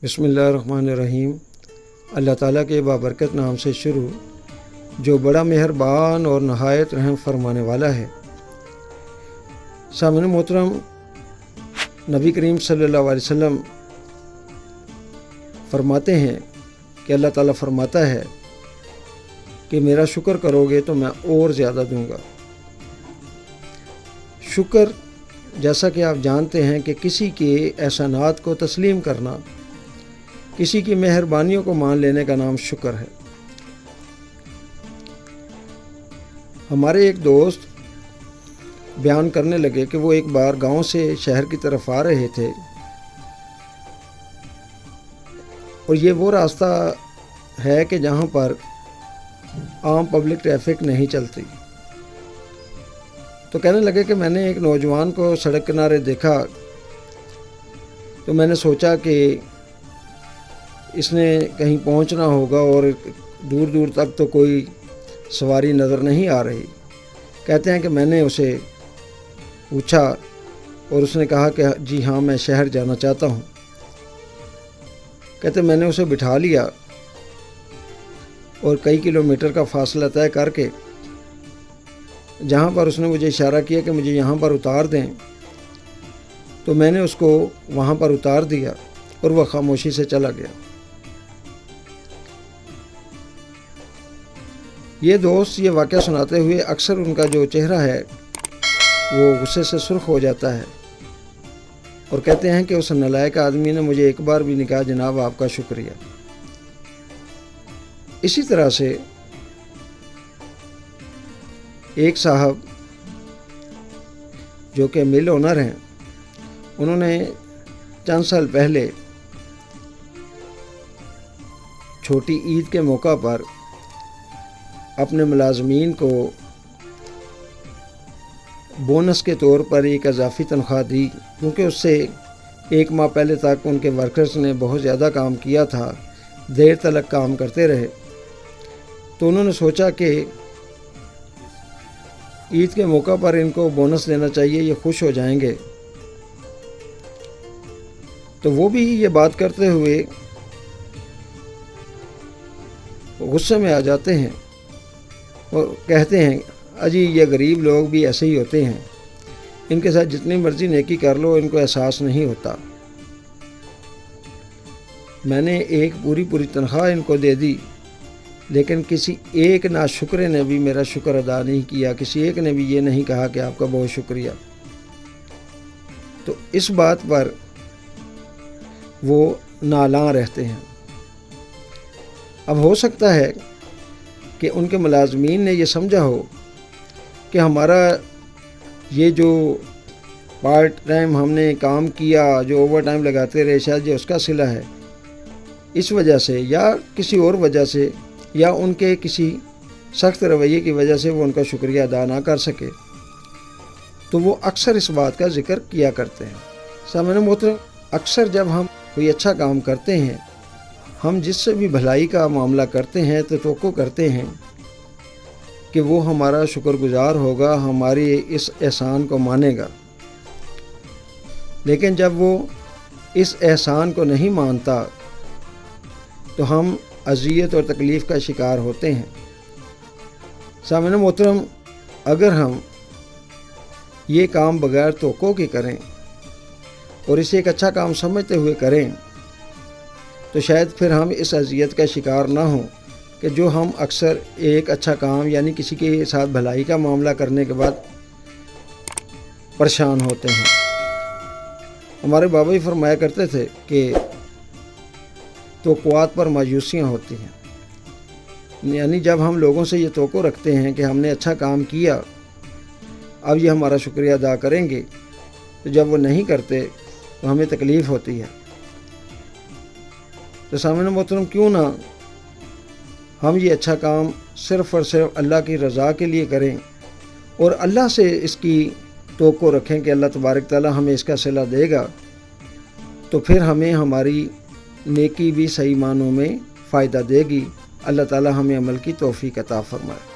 بسم اللہ الرحمن الرحیم۔ اللہ تعالیٰ کے بابرکت نام سے شروع، جو بڑا مہربان اور نہایت رحم فرمانے والا ہے۔ سامعین محترم، نبی کریم صلی اللہ علیہ وسلم فرماتے ہیں کہ اللہ تعالیٰ فرماتا ہے کہ میرا شکر کرو گے تو میں اور زیادہ دوں گا۔ شکر، جیسا کہ آپ جانتے ہیں کہ کسی کے احسانات کو تسلیم کرنا، کسی کی مہربانیوں کو مان لینے کا نام شکر ہے۔ ہمارے ایک دوست بیان کرنے لگے کہ وہ ایک بار گاؤں سے شہر کی طرف آ رہے تھے، اور یہ وہ راستہ ہے کہ جہاں پر عام پبلک ٹریفک نہیں چلتی۔ تو کہنے لگے کہ میں نے ایک نوجوان کو سڑک کنارے دیکھا، تو میں نے سوچا کہ اس نے کہیں پہنچنا ہوگا اور دور دور تک تو کوئی سواری نظر نہیں آ رہی۔ کہتے ہیں کہ میں نے اسے پوچھا اور اس نے کہا کہ جی ہاں، میں شہر جانا چاہتا ہوں۔ کہتے میں نے اسے بٹھا لیا اور کئی کلومیٹر کا فاصلہ طے کر کے جہاں پر اس نے مجھے اشارہ کیا کہ مجھے یہاں پر اتار دیں، تو میں نے اس کو وہاں پر اتار دیا اور وہ خاموشی سے چلا گیا۔ یہ دوست یہ واقعہ سناتے ہوئے اکثر ان کا جو چہرہ ہے وہ غصے سے سرخ ہو جاتا ہے، اور کہتے ہیں کہ اس نالائق آدمی نے مجھے ایک بار بھی نہیں کہا جناب آپ کا شکریہ۔ اسی طرح سے ایک صاحب جو کہ مل اونر ہیں، انہوں نے چند سال پہلے چھوٹی عید کے موقع پر اپنے ملازمین کو بونس کے طور پر ایک اضافی تنخواہ دی، کیونکہ اس سے ایک ماہ پہلے تک ان کے ورکرز نے بہت زیادہ کام کیا تھا، دیر تلک کام کرتے رہے۔ تو انہوں نے سوچا کہ عید کے موقع پر ان کو بونس دینا چاہیے، یہ خوش ہو جائیں گے۔ تو وہ بھی یہ بات کرتے ہوئے غصے میں آ جاتے ہیں اور کہتے ہیں اجی یہ غریب لوگ بھی ایسے ہی ہوتے ہیں، ان کے ساتھ جتنی مرضی نیکی کر لو ان کو احساس نہیں ہوتا۔ میں نے ایک پوری تنخواہ ان کو دے دی، لیکن کسی ایک ناشکرے نے بھی میرا شکر ادا نہیں کیا، کسی ایک نے بھی یہ نہیں کہا کہ آپ کا بہت شکریہ۔ تو اس بات پر وہ نالاں رہتے ہیں۔ اب ہو سکتا ہے کہ ان کے ملازمین نے یہ سمجھا ہو کہ ہمارا یہ جو پارٹ ٹائم ہم نے کام کیا، جو اوور ٹائم لگاتے رہے، شاید یہ اس کا صلہ ہے، اس وجہ سے یا کسی اور وجہ سے یا ان کے کسی سخت رویے کی وجہ سے وہ ان کا شکریہ ادا نہ کر سکے، تو وہ اکثر اس بات کا ذکر کیا کرتے ہیں۔ سامعین محترم، اکثر جب ہم کوئی اچھا کام کرتے ہیں، ہم جس سے بھی بھلائی کا معاملہ کرتے ہیں تو توقع کرتے ہیں کہ وہ ہمارا شکر گزار ہوگا، ہماری اس احسان کو مانے گا۔ لیکن جب وہ اس احسان کو نہیں مانتا تو ہم اذیت اور تکلیف کا شکار ہوتے ہیں۔ سامعین محترم، اگر ہم یہ کام بغیر توقع کے کریں اور اسے ایک اچھا کام سمجھتے ہوئے کریں، تو شاید پھر ہم اس اذیت کا شکار نہ ہوں کہ جو ہم اکثر ایک اچھا کام یعنی کسی کے ساتھ بھلائی کا معاملہ کرنے کے بعد پریشان ہوتے ہیں۔ ہمارے بابا ہی فرمایا کرتے تھے کہ توقعات پر مایوسیاں ہوتی ہیں، یعنی جب ہم لوگوں سے یہ توقع رکھتے ہیں کہ ہم نے اچھا کام کیا، اب یہ ہمارا شکریہ ادا کریں گے، تو جب وہ نہیں کرتے تو ہمیں تکلیف ہوتی ہے۔ تو سامعین محترم، کیوں نہ ہم یہ اچھا کام صرف اور صرف اللہ کی رضا کے لیے کریں اور اللہ سے اس کی توقع رکھیں کہ اللہ تبارک تعالیٰ ہمیں اس کا صلہ دے گا، تو پھر ہمیں ہماری نیکی بھی صحیح معنوں میں فائدہ دے گی۔ اللہ تعالیٰ ہمیں عمل کی توفیق عطا فرمائے۔